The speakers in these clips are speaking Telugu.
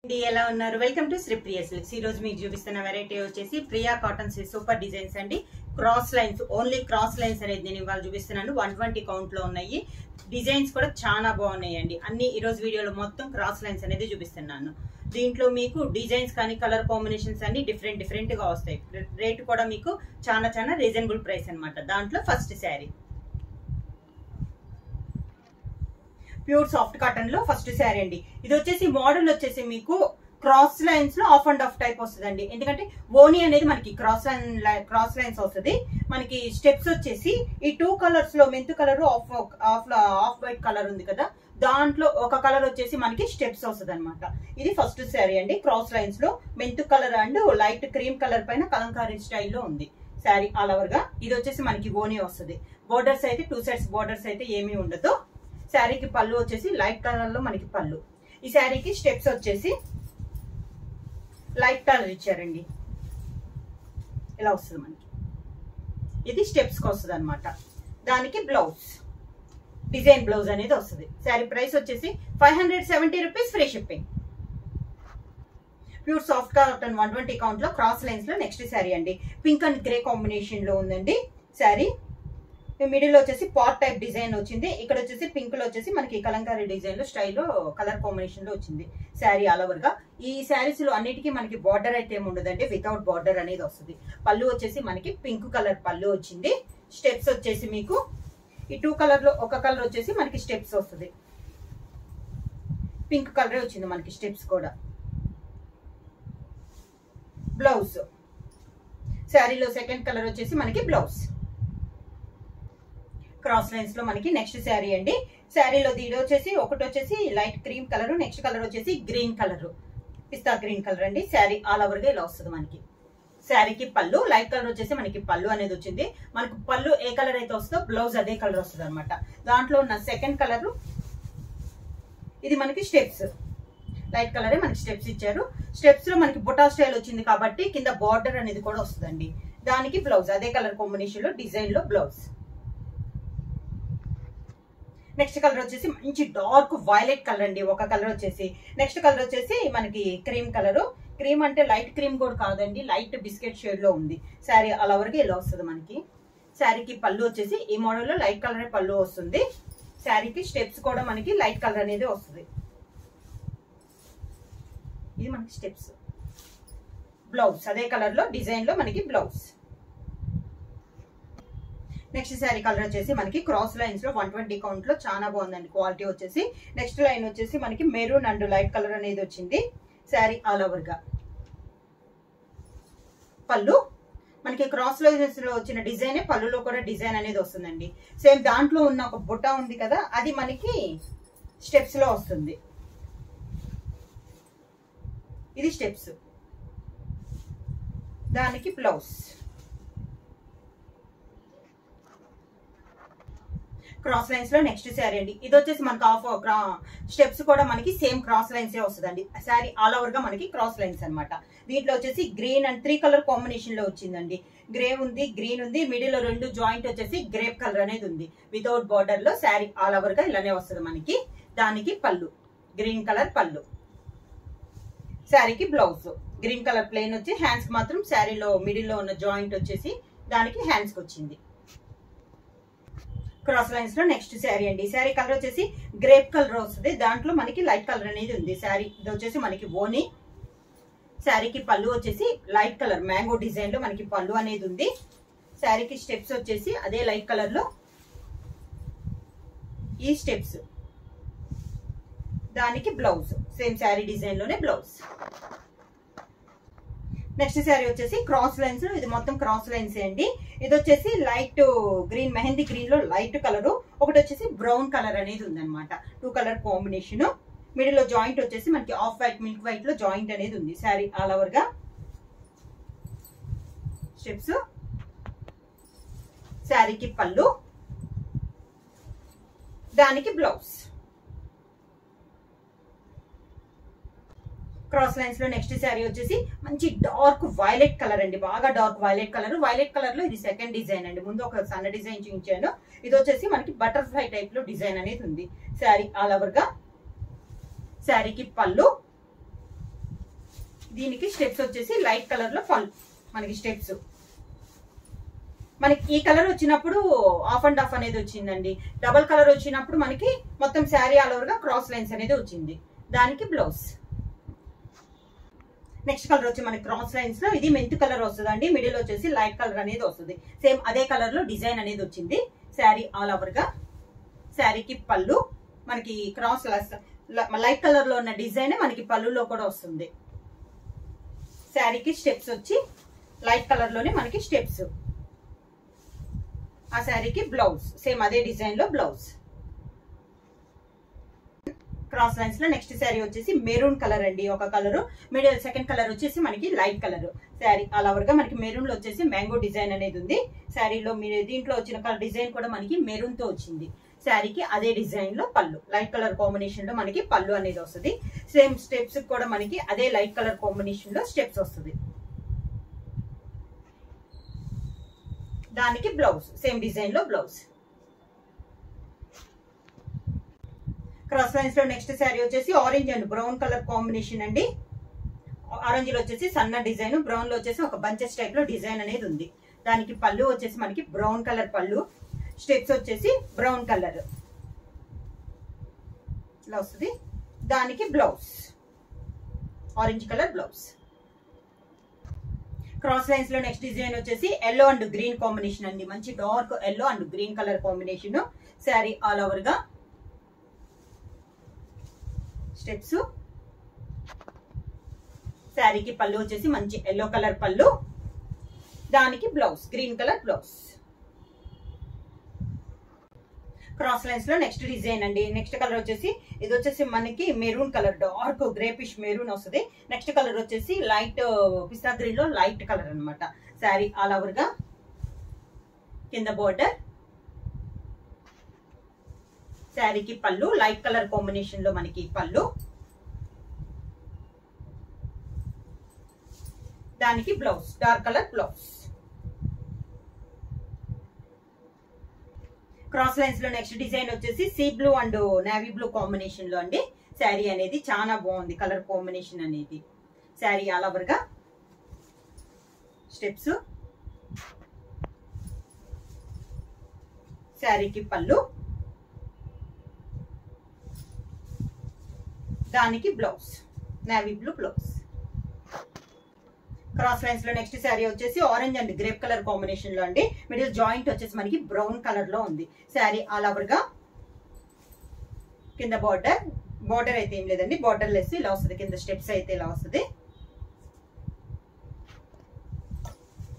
ఎలా ఉన్నారు? Welcome to Shri Priya Silks. ఈ రోజు మీకు చూపిస్తున్న వెరైటీ వచ్చేసి ప్రియా కాటన్ సూపర్ డిజైన్స్ అండి. Cross lines, only cross lines అనేది నేను ఇవాళ చూపిస్తున్నాను. 120 కౌంట్ లో ఉన్నాయి. డిజైన్స్ కూడా చాలా బాగున్నాయండి. అన్ని ఈ రోజు వీడియోలో మొత్తం క్రాస్ లైన్స్ అనేది చూపిస్తున్నాను. దీంట్లో మీకు డిజైన్స్ కానీ కలర్ కాంబినేషన్స్ అన్ని డిఫరెంట్ గా వస్తాయి. రేట్ కూడా మీకు చాలా రీజనబుల్ ప్రైస్ అన్నమాట. దాంట్లో first sari pure soft cotton లో ఫస్ట్ శారీ అండి. ఇది వచ్చేసి మోడల్ వచ్చేసి మీకు క్రాస్ లైన్స్ లో ఆఫ్ అండ్ ఆఫ్ టైప్ వస్తుందండి. ఎందుకంటే ఓనీ అనేది మనకి క్రాస్ లైన్స్ వస్తుంది. మనకి స్టెప్స్ వచ్చేసి ఈ 2 కలర్స్ లో మెంతు కలర్ ఆఫ్ వైట్ కలర్ ఉంది కదా, దాంట్లో ఒక కలర్ వచ్చేసి మనకి స్టెప్స్ వస్తుంది అనమాట. ఇది ఫస్ట్ శారీ అండి. క్రాస్ లైన్స్ లో మెంతు colour and light cream colour పైన కలంకారీ స్టైల్లో ఉంది శారీ ఆల్ ఓవర్ గా. ఇది వచ్చేసి మనకి ఓనీ వస్తుంది. బోర్డర్స్ అయితే 2 సైడ్స్ బోర్డర్స్ అయితే ఏమీ ఉండదు. శారీకి పళ్ళు వచ్చేసి లైట్ కలర్ లో మనకి పళ్ళు. ఈ శారీకి స్టెప్స్ వచ్చేసి లైట్ కలర్ ఇచ్చారండి. ఇలా వస్తుంది మనకి. ఇది స్టెప్స్ కి వస్తుంది అనమాట. దానికి బ్లౌజ్ డిజైన్ బ్లౌజ్ అనేది వస్తుంది. శారీ ప్రైస్ వచ్చేసి 570 rupees, free shipping. Pure soft cotton 120 count లో క్రాస్ లైన్స్ లో నెక్స్ట్ శారీ అండి. పింక్ అండ్ గ్రే కాంబినేషన్ లో ఉందండి శారీ. మిడిల్ వచ్చేసి పాట్ టైప్ డిజైన్ వచ్చింది. ఇక్కడ వచ్చేసి పింక్ లో వచ్చేసి మనకి కలంకారీ డిజైన్ లో స్టైల్లో కలర్ కాంబినేషన్ లో వచ్చింది శారీ ఆల్ ఓవర్ గా. ఈ శారీస్ లో అన్నిటికీ మనకి బార్డర్ అయితే ఏమి ఉండదండి, వితౌట్ బార్డర్ అనేది వస్తుంది. పళ్ళు వచ్చేసి మనకి పింక్ కలర్ పళ్ళు వచ్చింది. స్టెప్స్ వచ్చేసి మీకు ఈ 2 కలర్ లో ఒక కలర్ వచ్చేసి మనకి స్టెప్స్ వస్తుంది. పింక్ కలరే వచ్చింది మనకి స్టెప్స్ కూడా. బ్లౌజ్ శారీలో సెకండ్ కలర్ వచ్చేసి మనకి బ్లౌజ్. క్రాస్ లైన్స్ లో మనకి నెక్స్ట్ శారీ అండి. శారీలో ఇది వచ్చేసి ఒకటి వచ్చేసి light cream colour, next colour వచ్చేసి గ్రీన్ కలర్, పిస్తా గ్రీన్ కలర్ అండి. శారీ ఆల్ ఓవర్ గా ఇలా వస్తుంది మనకి. శారీకి పళ్ళు లైట్ కలర్ వచ్చేసి మనకి పళ్ళు అనేది వచ్చింది. మనకు పళ్ళు ఏ కలర్ అయితే వస్తుందో బ్లౌజ్ అదే కలర్ వస్తుంది అనమాట. దాంట్లో ఉన్న సెకండ్ కలర్ ఇది మనకి స్టెప్స్ లైట్ కలరే మనకి స్టెప్స్ ఇచ్చారు. స్టెప్స్ లో మనకి బుటా స్టైల్ వచ్చింది కాబట్టి కింద బార్డర్ అనేది కూడా వస్తుందండి. దానికి బ్లౌజ్ అదే కలర్ కాంబినేషన్ లో డిజైన్ లో బ్లౌజ్. నెక్స్ట్ కలర్ వచ్చేసి మంచి డార్క్ వైలెట్ కలర్ అండి. ఒక కలర్ వచ్చేసి నెక్స్ట్ కలర్ వచ్చేసి మనకి క్రీమ్ కలర్. క్రీమ్ అంటే లైట్ క్రీమ్ కూడా కాదండి, లైట్ బిస్కెట్ షేడ్ లో ఉంది శారీ ఆల్ ఓవర్ గా ఇలా వస్తుంది మనకి. శారీకి పళ్ళు వచ్చేసి ఈ మోడల్ లో లైట్ కలర్ పళ్ళు వస్తుంది. శారీకి స్టెప్స్ కూడా మనకి లైట్ కలర్ అనేది వస్తుంది. ఇది మనకి స్టెప్స్. బ్లౌజ్ అదే కలర్ లో డిజైన్ లో మనకి బ్లౌజ్. నెక్స్ట్ శారీ కలర్ వచ్చేసి మనకి క్రాస్ లైన్స్ లో 120 కౌంట్ లో చాలా బాగుందండి క్వాలిటీ వచ్చేసి. నెక్స్ట్ లైన్ వచ్చేసి మనకి మెరూన్ అండ్ లైట్ కలర్ అనేది వచ్చింది శారీ ఆల్ ఓవర్ గా. పళ్ళు మనకి క్రాస్ లైన్స్ లో వచ్చిన డిజైన్ పళ్ళులో కూడా డిజైన్ అనేది వస్తుందండి. సేమ్ దాంట్లో ఉన్న ఒక బుట్ట ఉంది కదా, అది మనకి స్టెప్స్ లో వస్తుంది. ఇది స్టెప్స్, దానికి బ్లౌజ్. క్రాస్ లైన్స్ లో నెక్స్ట్ శారీ అండి. ఇది వచ్చేసి మనకి స్టెప్స్ కూడా మనకి సేమ్ క్రాస్ లైన్స్ వస్తుందండి. శారీ ఆల్ ఓవర్ గా మనకి క్రాస్ లైన్స్ అనమాట. దీంట్లో వచ్చేసి గ్రీన్ అండ్ 3 కలర్ కాంబినేషన్ లో వచ్చిందండి. గ్రే ఉంది, గ్రీన్ ఉంది, మిడిల్ లో 2 జాయింట్ వచ్చేసి గ్రేప్ కలర్ అనేది ఉంది. వితౌట్ బార్డర్ లో శారీ ఆల్ ఓవర్ గా ఇలానే వస్తుంది మనకి. దానికి పళ్ళు గ్రీన్ కలర్ పళ్ళు. శారీకి బ్లౌజ్ గ్రీన్ కలర్ ప్లెయిన్ వచ్చి హ్యాండ్స్ కి మాత్రం శారీలో మిడిల్ లో ఉన్న జాయింట్ వచ్చేసి దానికి హ్యాండ్స్ కి వచ్చింది. క్రాస్ లైన్స్ లో నెక్స్ట్ శారీ అండి. శారీ కలర్ వచ్చేసి గ్రేప్ కలర్ వస్తుంది. దాంట్లో మనకి లైట్ కలర్ అనేది ఉంది. శారీ ఇది వచ్చేసి మనకి ఓనీ. శారీకి పళ్ళు వచ్చేసి లైట్ కలర్ మ్యాంగో డిజైన్ లో మనకి పళ్ళు అనేది ఉంది. శారీకి స్టెప్స్ వచ్చేసి అదే లైట్ కలర్ లో ఈ స్టెప్స్. దానికి బ్లౌజ్ సేమ్ శారీ డిజైన్ లోనే బ్లౌజ్. నెక్స్ట్ శారీ వచ్చేసి క్రాస్ లైన్స్. ఇది మొత్తం క్రాస్ లైన్స్ అండి. ఇది వచ్చేసి లైట్ గ్రీన్ మెహందీ గ్రీన్ లో లైట్ కలర్, ఒకటి వచ్చేసి బ్రౌన్ కలర్ అనేది ఉందన్నమాట. 2 కలర్ కాంబినేషన్. మిడిల్ లో జాయింట్ వచ్చేసి మనకి ఆఫ్ వైట్ మిల్క్ వైట్ లో జాయింట్ అనేది ఉంది శారీ ఆల్ ఓవర్ గా. స్టెప్స్, శారీకి పళ్ళు, దానికి బ్లౌజ్. క్రాస్ లైన్స్ లో నెక్స్ట్ శారీ వచ్చేసి మంచి డార్క్ వైలెట్ కలర్ అండి. బాగా dark violet colour. Violet colour లో ఇది సెకండ్ డిజైన్ అండి. ముందు ఒక సన్న డిజైన్ చూపించాను. ఇది వచ్చేసి మనకి బటర్ఫ్లై టైప్ లో డిజైన్ అనేది ఉంది శారీ ఆల్ ఓవర్ గా. శారీకి పళ్ళు, దీనికి స్టెప్స్ వచ్చేసి లైట్ కలర్ లో పళ్ళు మనకి స్టెప్స్. మనకి ఈ కలర్ వచ్చినప్పుడు ఆఫ్ అండ్ ఆఫ్ అనేది వచ్చిందండి. డబల్ కలర్ వచ్చినప్పుడు మనకి మొత్తం శారీ ఆల్ ఓవర్ గా క్రాస్ లైన్స్ అనేది వచ్చింది. దానికి బ్లౌజ్. నెక్స్ట్ కలర్ వచ్చి మనకి క్రాస్ లైన్స్ లో ఇది మెంత్ కలర్ వస్తుందండి. మిడిల్ వచ్చేసి లైట్ కలర్ అనేది వస్తుంది. సేమ్ అదే కలర్ లో డిజైన్ అనేది వచ్చింది శారీ ఆల్ ఓవర్ గా. శారీకి పళ్ళు మనకి క్రాస్ లైట్ కలర్ లో ఉన్న డిజైన్ మనకి పళ్ళులో కూడా వస్తుంది. శారీకి స్టెప్స్ వచ్చి లైట్ కలర్ లోనే మనకి స్టెప్స్. ఆ శారీకి బ్లౌజ్ సేమ్ అదే డిజైన్ లో బ్లౌజ్. క్రాస్ లైన్స్ లో నెక్స్ట్ శారీ వచ్చేసి మెరూన్ కలర్ అండి. ఒక కలర్ మిడిల్ సెకండ్ కలర్ వచ్చేసి మనకి light colour. Sari all over గా మనకి మెరూన్ లో వచ్చేసి మ్యాంగో డిజైన్ అనేది ఉంది. శారీలో దీంట్లో వచ్చిన కలర్ డిజైన్ కూడా మనకి మెరూన్ తో వచ్చింది. శారీకి అదే డిజైన్ లో పళ్ళు లైట్ కలర్ కాంబినేషన్ లో మనకి పళ్ళు అనేది వస్తుంది. సేమ్ స్టెప్స్ కూడా మనకి అదే లైట్ కలర్ కాంబినేషన్ లో స్టెప్స్ వస్తుంది. దానికి బ్లౌజ్ సేమ్ డిజైన్ లో బ్లౌజ్. క్రాస్ లైన్స్ లో నెక్స్ట్ శారీ వచ్చేసి orange and brown colour combination అండి. ఆరెంజ్ లో వచ్చేసి సన్న డిజైన్, బ్రౌన్ లో వచ్చేసి ఒక బంచెస్ టైప్ లో డిజైన్ అనేది ఉంది. దానికి పళ్ళు వచ్చేసి మనకి బ్రౌన్ కలర్ పళ్ళు, స్టెప్స్ వచ్చేసి బ్రౌన్ కలర్ ఇలా వస్తుంది. దానికి blouse orange colour blouse. Cross lines లో నెక్స్ట్ డిజైన్ వచ్చేసి ఎల్లో అండ్ గ్రీన్ కాంబినేషన్ అండి. మంచి dark yellow and green colour combination. Sari all over గా స్టెప్స్. శారీకి పళ్ళు వచ్చేసి మంచి ఎల్లో కలర్ పళ్ళు. దానికి blouse green colour blouse. Cross lines లో నెక్స్ట్ డిజైన్ అండి. నెక్స్ట్ కలర్ వచ్చేసి ఇది వచ్చేసి మనకి మెరూన్ కలర్ డార్క్ గ్రేపిష్ మెరూన్ వస్తుంది. నెక్స్ట్ కలర్ వచ్చేసి లైట్ పిస్తా గ్రీన్ లో లైట్ కలర్ అనమాట. శారీ ఆల్ ఓవర్ గా కింద బోర్డర్. శారీకి పళ్ళు లైట్ కలర్ కాంబినేషన్ లో మనకి పళ్ళు. దానికి blouse dark colour blouse. Cross lines లో నెక్స్ట్ డిజైన్ వచ్చేసి sea blue and navy blue combination లో అండి. శారీ అనేది చాలా బాగుంది కలర్ కాంబినేషన్ అనేది. శారీ ఆల్ ఓవర్ గా స్టెప్స్. శారీకి పళ్ళు, దానికి blouse navy blue blouse. Cross lines లో నెక్స్ట్ శారీ వచ్చేసి orange and grape colour combination లో అండి. మిడిల్ జాయింట్ వచ్చేసి మనకి బ్రౌన్ కలర్ లో ఉంది. శారీ ఆల్ ఓవర్ గా కింద బార్డర్ అయితే ఏం లేదండి, బార్డర్ లెస్ ఇలా వస్తుంది. కింద స్టెప్స్ అయితే ఇలా వస్తుంది.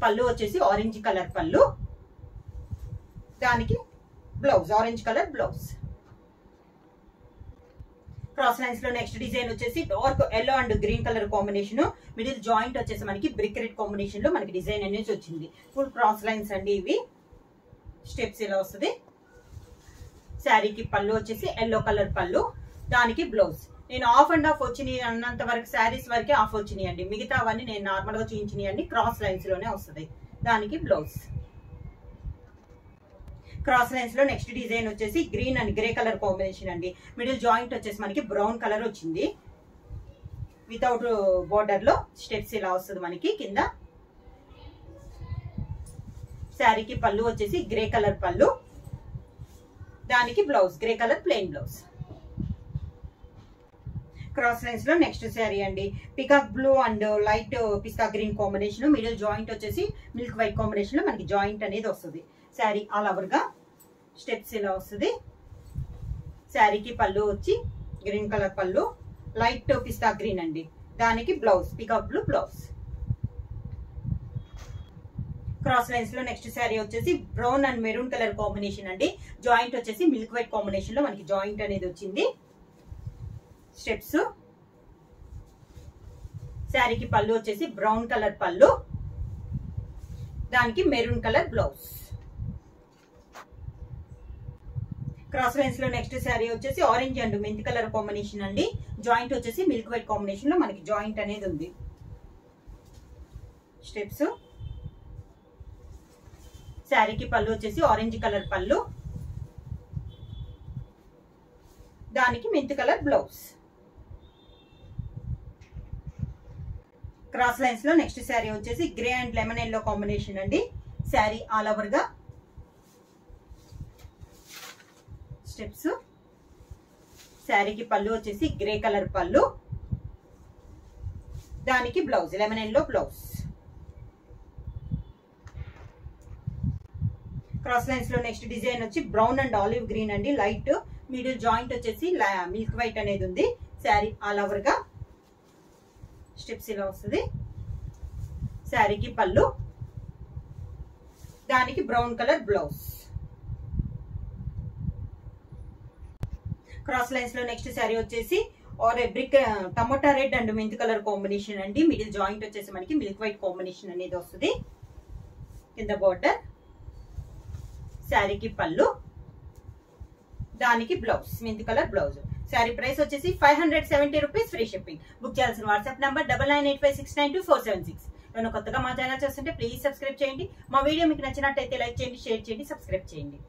పళ్ళు వచ్చేసి ఆరెంజ్ కలర్ పళ్ళు. దానికి blouse orange colour blouse. Cross lines లో నెక్స్ట్ డిజైన్ వచ్చేసి dark yellow and green colour combination. Middle joint వచ్చేసి మనకి బ్రిక్ రెడ్ కాంబినేషన్ లో మనకి డిజైన్ అనేది వచ్చింది. ఫుల్ క్రాస్ లైన్స్ అండి ఇవి. స్టెప్స్ ఇలా వస్తుంది. శారీకి పళ్ళు వచ్చేసి ఎల్లో కలర్ పళ్ళు. దానికి బ్లౌజ్. నేను ఆఫ్ అండ్ ఆఫ్ వచ్చినాయి అన్నంత వరకు శారీస్ వరకే ఆఫ్ వచ్చినాయి అండి. మిగతా అవన్నీ నేను నార్మల్ గా చూపించినాయి అండి. క్రాస్ లైన్స్ లోనే వస్తుంది. దానికి బ్లౌజ్. క్రాస్ లైన్స్ లో నెక్స్ట్ డిజైన్ వచ్చేసి green and grey colour combination అండి. మిడిల్ జాయింట్ వచ్చేసి మనకి బ్రౌన్ కలర్ వచ్చింది. వితౌట్ బోర్డర్ లో స్టెప్స్ ఇలా వస్తుంది మనకి కింద. శారీకి పళ్ళు వచ్చేసి గ్రే కలర్ పళ్ళు. దానికి blouse grey colour plain blouse. Cross lines లో నెక్స్ట్ శారీ అండి. Peacock blue and light pista green combination. Middle joint వచ్చేసి మిల్క్ వైట్ కాంబినేషన్ లో మనకి జాయింట్ అనేది వస్తుంది. శారీ ఆల్ ఓవర్ గా స్టెప్స్ ఇలా వస్తుంది. శారీకి పళ్ళు వచ్చి గ్రీన్ కలర్ పళ్ళు, లైట్ పిస్తా గ్రీన్ అండి. దానికి blouse peacock blue blouse. Cross lines లో నెక్స్ట్ శారీ వచ్చేసి brown and maroon colour combination అండి. జాయింట్ వచ్చేసి మిల్క్ వైట్ కాంబినేషన్ లో మనకి జాయింట్ అనేది వచ్చింది. స్టెప్స్. శారీకి పళ్ళు వచ్చేసి బ్రౌన్ కలర్ పళ్ళు. దానికి maroon colour blouse. Cross lines లో నెక్స్ట్ శారీ వచ్చేసి orange and mint colour combination అండి. జాయింట్ వచ్చేసి మిల్క్ వైట్ కాంబినేషన్ లో మనకి జాయింట్ అనేది ఉంది. స్టెప్స్. శారీకి పళ్ళు వచ్చేసి ఆరెంజ్ కలర్ పళ్ళు. దానికి mint colour blouse. Cross lines లో నెక్స్ట్ శారీ వచ్చేసి grey and lemon yellow combination అండి. శారీ ఆల్ ఓవర్ గా స్టెప్స్. శారీకి పళ్ళు వచ్చేసి గ్రే కలర్ పళ్ళు, దానికి blouse lemon yellow blouse. Cross lines లో నెక్స్ట్ డిజైన్ వచ్చి బ్రౌన్ అండ్ ఆలివ్ గ్రీన్ అండి. లైట్ మిడిల్ జాయింట్ వచ్చేసి మిల్క్ వైట్ అనేది ఉంది. శారీ ఆల్ ఓవర్ గా స్టెప్స్ ఇలా వస్తుంది. శారీకి పళ్ళు, దానికి brown colour blouse. Cross lines లో నెక్స్ట్ శారీ వచ్చేసి brick tomato red and mint colour combination అండి. మిడిల్ జాయింట్ వచ్చేసి మనకి మిల్క్ వైట్ కాంబినేషన్ అనేది వస్తుంది. కింద బోర్డర్, శారీకి పళ్ళు, దానికి blouse mint colour blouse. Sari price వచ్చేసి 570 రూపీస్. Free shipping. బుక్ చేయాల్సిన వాట్సాప్ నంబర్ 9985692476. నేను కొత్తగా మా ఛానల్ చేస్తుంటే ప్లీజ్ సబ్స్క్రైబ్ చేయండి. మా వీడియో మీకు నచ్చినట్టయితే లైక్ చేయండి, షేర్ చేయండి, సబ్స్క్రైబ్ చేయండి.